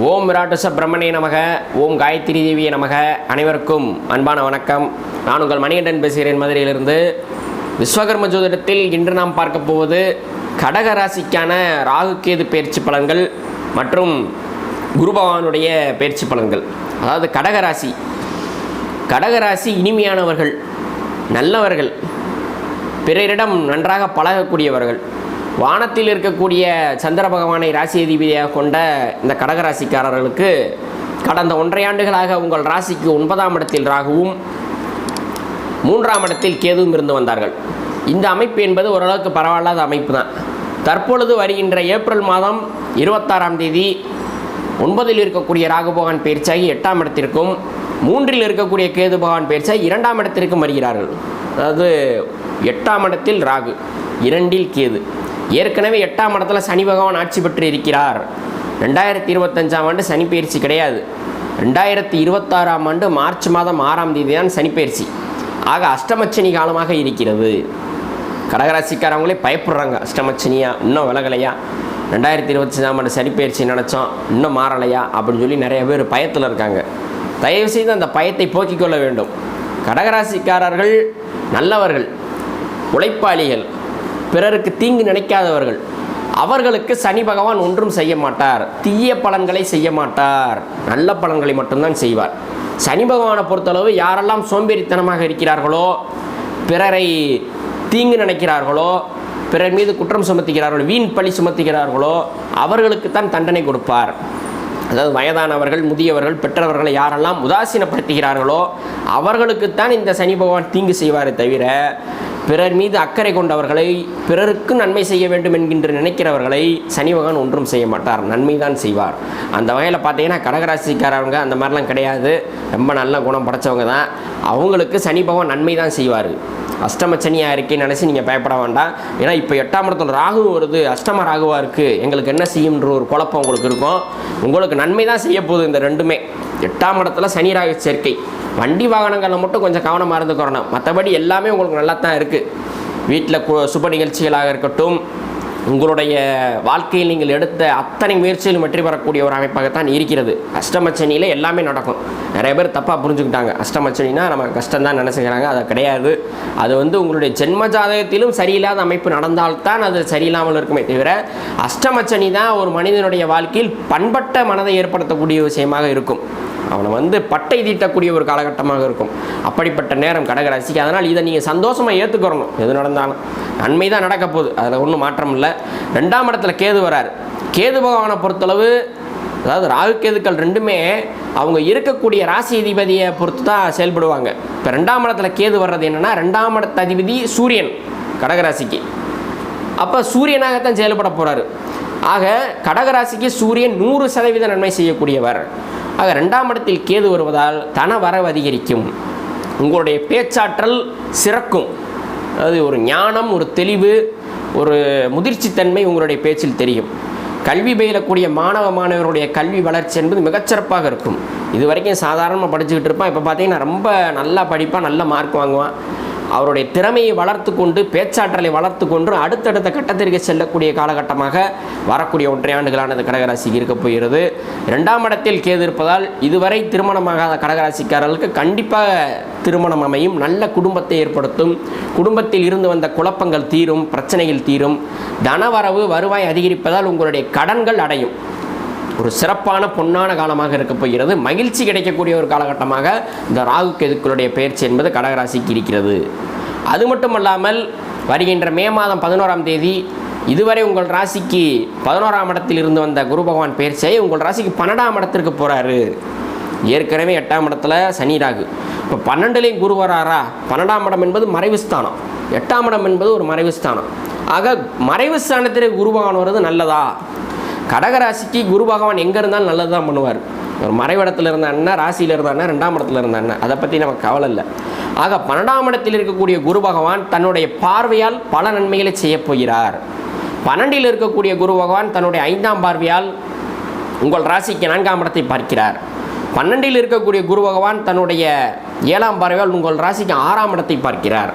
ஓம் விராட்டுச பிரம்மனே நமக. ஓம் காயத்ரி தேவியே நமக. அனைவருக்கும் அன்பான வணக்கம். நான் உங்கள் மணிகண்டன் பேசுகிறேன், மதுரையிலிருந்து. விஸ்வகர்ம ஜோதிடத்தில் இன்று நாம் பார்க்க போவது கடக ராசிக்கான ராகு கேது பயிற்சி பலன்கள் மற்றும் குரு பகவானுடைய பயிற்சி பலன்கள். அதாவது கடகராசி இனிமையானவர்கள், நல்லவர்கள், பிறரிடம் நன்றாக பழகக்கூடியவர்கள். வானத்தில் இருக்கக்கூடிய சந்திர பகவானை ராசி அதிபதியாக கொண்ட இந்த கடகராசிக்காரர்களுக்கு கடந்த 1.5 ஆண்டுகளாக உங்கள் ராசிக்கு 9ஆம் இடத்தில் ராகுவும் 3ஆம் இடத்தில் கேதுவும் இருந்து வந்தார்கள். இந்த அமைப்பு என்பது ஓரளவுக்கு பரவாயில்லாத அமைப்பு தான். தற்பொழுது வருகின்ற ஏப்ரல் மாதம் 26ஆம் தேதி 9இல் இருக்கக்கூடிய ராகு பகவான் பயிற்சியாகி 8ஆம் இடத்திற்கும் 3இல் இருக்கக்கூடிய கேது பகவான் பயிற்சியாகி 2ஆம் இடத்திற்கும் வருகிறார்கள். அதாவது 8ஆம் இடத்தில் ராகு, 2இல் கேது. ஏற்கனவே 8ஆம் இடத்துல சனி பகவான் ஆட்சி பெற்று இருக்கிறார். 2025ஆம் ஆண்டு சனி பயிற்சி கிடையாது. 2026ஆம் ஆண்டு மார்ச் மாதம் 6ஆம் தேதி தான் சனி பயிற்சி. ஆக அஷ்டமச்சனி காலமாக இருக்கிறது. கடகராசிக்காரவங்களே பயப்படுறாங்க, அஷ்டமச்சனியா இன்னும் விலகலையா, 2025ஆம் ஆண்டு சனி பயிற்சி நினச்சோம் இன்னும் மாறலையா அப்படின்னு சொல்லி நிறைய பேர் பயத்தில் இருக்காங்க. தயவுசெய்து அந்த பயத்தை போக்கிக் கொள்ள வேண்டும். கடகராசிக்காரர்கள் நல்லவர்கள், உழைப்பாளிகள், பிறருக்கு தீங்கு நினைக்காதவர்கள். அவர்களுக்கு சனி பகவான் ஒன்றும் செய்ய மாட்டார், தீய பலன்களை செய்ய மாட்டார், நல்ல பலன்களை மட்டும்தான் செய்வார். சனி பகவானை பொறுத்தளவு யாரெல்லாம் சோம்பேறித்தனமாக இருக்கிறார்களோ, பிறரை தீங்கு நினைக்கிறார்களோ, பிறர் மீது குற்றம் சுமத்துகிறார்களோ, வீண் பழி சுமத்துகிறார்களோ அவர்களுக்குத்தான் தண்டனை கொடுப்பார். அதாவது வயதானவர்கள், முதியவர்கள், பெற்றவர்களை யாரெல்லாம் உதாசீனப்படுத்துகிறார்களோ அவர்களுக்குத்தான் இந்த சனி பகவான் தீங்கு செய்வாரே தவிர, பிறர் மீது அக்கறை கொண்டவர்களை, பிறருக்கு நன்மை செய்ய வேண்டும் என்கின்ற நினைக்கிறவர்களை சனி பகவான் ஒன்றும் செய்ய மாட்டார், நன்மை தான் செய்வார். அந்த வகையில் பார்த்தீங்கன்னா கடகராசிக்காரவங்க அந்த மாதிரிலாம் கிடையாது, ரொம்ப நல்ல குணம் படைச்சவங்க தான். அவங்களுக்கு சனி பகவான் நன்மை தான் செய்வார். அஷ்டமச்சனியாக இருக்கேன்னு நினச்சி நீங்கள் பயப்பட வேண்டாம். ஏன்னா இப்போ 8ஆம் இடத்துல ராகுவும் வருது, அஷ்டம ராகுவாக இருக்குது, எங்களுக்கு என்ன செய்யும்ன்ற ஒரு குழப்பம் உங்களுக்கு இருக்கும். உங்களுக்கு நன்மை தான் செய்ய போகுது இந்த ரெண்டுமே. 8ஆம் இடத்துல சனி ராகு சேர்க்கை. வண்டி வாகனங்களில் மட்டும் கொஞ்சம் கவனமாக இருந்துக்கிறணும். மற்றபடி எல்லாமே உங்களுக்கு நல்லா தான் இருக்குது. வீட்டில் சுப நிகழ்ச்சிகளாக இருக்கட்டும், உங்களுடைய வாழ்க்கையில் நீங்கள் எடுத்த அத்தனை முயற்சிகளும் வெற்றி பெறக்கூடிய ஒரு அமைப்பாகத்தான் இருக்கிறது. அஷ்டமச்சனியில் எல்லாமே நடக்கும். நிறைய பேர் தப்பாக புரிஞ்சுக்கிட்டாங்க. அஷ்டமச்சனினா நம்ம கஷ்டம்தான் நினச்சிக்கிறாங்க. அது கிடையாது. அது உங்களுடைய ஜென்ம ஜாதகத்திலும் சரியில்லாத அமைப்பு நடந்தால்தான் அது சரியில்லாமல் இருக்குமே தவிர, அஷ்டமச்சனி தான் ஒரு மனிதனுடைய வாழ்க்கையில் பண்பட்ட மனதை ஏற்படுத்தக்கூடிய விஷயமாக இருக்கும். அவனை பட்டை தீட்டக்கூடிய ஒரு காலகட்டமாக இருக்கும். அப்படிப்பட்ட நேரம் கடகராசிக்கு. அதனால் இதை நீங்கள் சந்தோஷமாக ஏற்றுக்கிறணும். எது நடந்தாலும் நன்மை தான் நடக்க போகுது, அதில் ஒன்றும் மாற்றம் இல்லை. 2ஆம் இடத்துல கேது வரார். கேது பகவானை பொறுத்தளவு, அதாவது ராகு கேதுக்கள் ரெண்டுமே அவங்க இருக்கக்கூடிய ராசி அதிபதியை பொறுத்து தான் செயல்படுவாங்க. இப்போ 2ஆம் இடத்துல கேது வர்றது என்னென்னா, 2ஆம் இடத்த அதிபதி சூரியன் கடகராசிக்கு. அப்போ சூரியனாகத்தான் செயல்பட போகிறாரு. ஆக கடகராசிக்கு சூரியன் 100% நன்மை செய்யக்கூடியவர். ஆக 2ஆம் இடத்தில் கேது வருவதால் தன வரவு அதிகரிக்கும், உங்களுடைய பேச்சாற்றல் சிறக்கும். அதாவது ஒரு ஞானம், ஒரு தெளிவு, ஒரு முதிர்ச்சித்தன்மை உங்களுடைய பேச்சில் தெரியும். கல்வி பயிலக்கூடிய மாணவர்களுடைய கல்வி வளர்ச்சி என்பது மிகச்சிறப்பாக இருக்கும். இது வரைக்கும் சாதாரணமாக படிச்சுக்கிட்டு இருப்பான், இப்போ பார்த்தீங்கன்னா ரொம்ப நல்லா படிப்பான், நல்ல மார்க் வாங்குவான். அவருடைய திறமையை வளர்த்து கொண்டு, பேச்சாற்றலை வளர்த்து கொண்டு அடுத்தடுத்த கட்டத்திற்கு செல்லக்கூடிய காலகட்டமாக வரக்கூடிய 1.5 ஆண்டுகளானது கடகராசிக்கு இருக்க போகிறது. 2ஆம் இடத்தில் கேது இருப்பதால் இதுவரை திருமணமாகாத கடகராசிக்காரர்களுக்கு கண்டிப்பாக திருமணம் அமையும், நல்ல குடும்பத்தை ஏற்படுத்தும். குடும்பத்தில் இருந்து வந்த குழப்பங்கள் தீரும், பிரச்சனைகள் தீரும். தனவரவு, வருவாய் அதிகரிப்பதால் உங்களுடைய கடன்கள் அடையும். ஒரு சிறப்பான பொன்னான காலமாக இருக்க போகிறது. மகிழ்ச்சி கிடைக்கக்கூடிய ஒரு காலகட்டமாக இந்த ராகு கேதுக்களுடைய பயிற்சி என்பது கடகராசிக்கு இருக்கிறது. அது மட்டுமல்லாமல் வருகின்ற மே மாதம் 11ஆம் தேதி இதுவரை உங்கள் ராசிக்கு 11ஆம் இடத்தில் இருந்து வந்த குரு பகவான் பயிற்சியை உங்கள் ராசிக்கு 12ஆம் இடத்திற்கு போகிறாரு. ஏற்கனவே 8ஆம் இடத்துல சனி ராகு, இப்போ 12லேயும் குரு வராரா. 12ஆம் இடம் என்பது மறைவு ஸ்தானம், 8ஆம் இடம் என்பது ஒரு மறைவு ஸ்தானம். ஆக மறைவு ஸ்தானத்திற்கு குரு பகவான் வருவது நல்லதா? கடகராசிக்கு குரு பகவான் எங்கே இருந்தாலும் நல்லது தான் பண்ணுவார். ஒரு மறைவிடத்தில் இருந்தான்னா, ராசியில் இருந்தான்னா, 2ஆம் இடத்துல இருந்தான்னா, அதை பற்றி நமக்கு கவலை இல்லை. ஆக 12ஆம் இடத்தில் இருக்கக்கூடிய குரு பகவான் தன்னுடைய பார்வையால் பல நன்மைகளை செய்ய போகிறார். 12இல் இருக்கக்கூடிய குரு பகவான் தன்னுடைய 5ஆம் பார்வையால் உங்கள் ராசிக்கு 4ஆம் இடத்தை பார்க்கிறார். 12இல் இருக்கக்கூடிய குரு பகவான் தன்னுடைய 7ஆம் பார்வையால் உங்கள் ராசிக்கு 6ஆம் இடத்தை பார்க்கிறார்.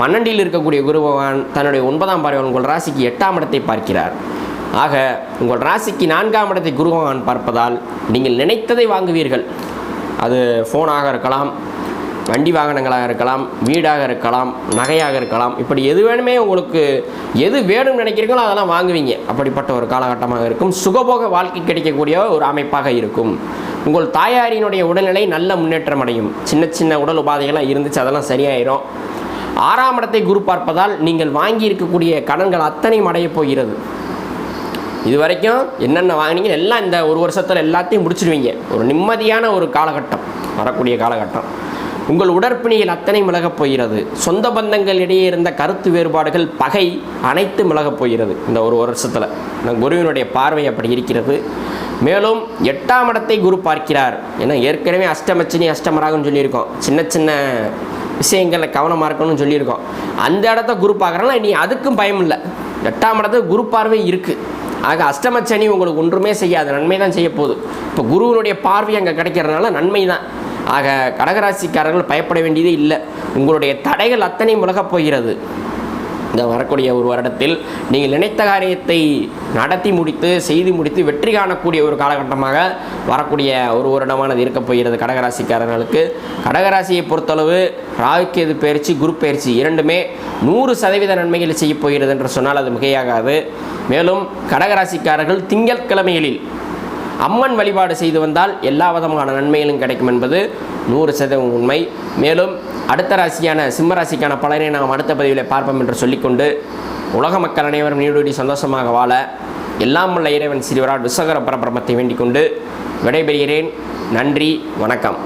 12இல் இருக்கக்கூடிய குரு பகவான் தன்னுடைய 9ஆம் பார்வையால் உங்கள் ராசிக்கு 8ஆம் இடத்தை பார்க்கிறார். ஆக உங்கள் ராசிக்கு 4ஆம் இடத்தை குரு பகவான் பார்ப்பதால் நீங்கள் நினைத்ததை வாங்குவீர்கள். அது ஃபோனாக இருக்கலாம், வண்டி வாகனங்களாக இருக்கலாம், வீடாக இருக்கலாம், நகையாக இருக்கலாம். இப்படி எது வேணுமே உங்களுக்கு எது வேணும்னு நினைக்கிறீங்களோ அதெல்லாம் வாங்குவீங்க. அப்படிப்பட்ட ஒரு காலகட்டமாக இருக்கும். சுகபோக வாழ்க்கை கிடைக்கக்கூடிய ஒரு அமைப்பாக இருக்கும். உங்கள் தாயாரினுடைய உடல்நிலை நல்ல முன்னேற்றம் அடையும். சின்ன சின்ன உடல் உபாதைகள்லாம் இருந்துச்சு, அதெல்லாம் சரியாயிரும். 6ஆம் இடத்தை குரு பார்ப்பதால் நீங்கள் வாங்கி இருக்கக்கூடிய கடன்கள் அத்தனையும் அடையப் போகிறது. இது வரைக்கும் என்னென்ன வாங்கினீங்க எல்லாம் இந்த ஒரு வருஷத்தில் எல்லாத்தையும் முடிச்சிடுவீங்க. ஒரு நிம்மதியான ஒரு காலகட்டம் வரக்கூடிய காலகட்டம். உங்கள் உடற்பிணிகள் அத்தனை விலகப் போகிறது. சொந்த பந்தங்கள் இடையே இருந்த கருத்து வேறுபாடுகள், பகை அனைத்து விலகப் போகிறது இந்த ஒரு வருஷத்தில். குருவினுடைய பார்வை அப்படி இருக்கிறது. மேலும் 8ஆம் இடத்தை குரு பார்க்கிறார். ஏன்னா ஏற்கனவே அஷ்டமச்சினி அஷ்டமராகன்னு சொல்லியிருக்கோம். சின்ன சின்ன விஷயங்களில் கவனமாக இருக்கணும்னு சொல்லியிருக்கோம். அந்த இடத்த குரு பார்க்குறனால நீ அதுக்கும் பயம் இல்லை. 8ஆம் இடத்துல குரு பார்வை இருக்குது. ஆக அஷ்டமச்சனி உங்களுக்கு ஒன்றுமே செய்யாது, நன்மை தான் செய்ய போகுது. இப்போ குருவினுடைய பார்வை அங்கே கிடைக்கிறதுனால நன்மை தான். ஆக கடகராசிக்காரர்கள் பயப்பட வேண்டியதே இல்லை. உங்களுடைய தடைகள் அத்தனையும் விலகப் போகிறது. இந்த வரக்கூடிய ஒரு வருடத்தில் நீங்கள் நினைத்த காரியத்தை நடத்தி முடித்து செய்து முடித்து வெற்றி காணக்கூடிய ஒரு காலகட்டமாக வரக்கூடிய ஒரு வருடமானது இருக்கப் போகிறது கடகராசிக்காரர்களுக்கு. கடகராசியை பொறுத்தளவு ராகுகேது பயிற்சி, குரு பயிற்சி இரண்டுமே 100% நன்மைகளை செய்ய போகிறது என்று சொன்னால் அது மிகையாகாது. மேலும் கடகராசிக்காரர்கள் திங்கட்கிழமைகளில் அம்மன் வழிபாடு செய்து வந்தால் எல்லா விதமான நன்மைகளும் கிடைக்கும் என்பது 100% உண்மை. மேலும் அடுத்த ராசியான சிம்ம ராசிக்கான பலனை நாம் அடுத்த பதிவில் பார்ப்போம் என்று சொல்லிக்கொண்டு, உலக மக்கள் அனைவரும் நீடூடி சந்தோஷமாக வாழ எல்லாம் உள்ள இறைவன் சிறுவரால் விஸ்வகர பரபிரமத்தை வேண்டிக் கொண்டு விடைபெறுகிறேன். நன்றி, வணக்கம்.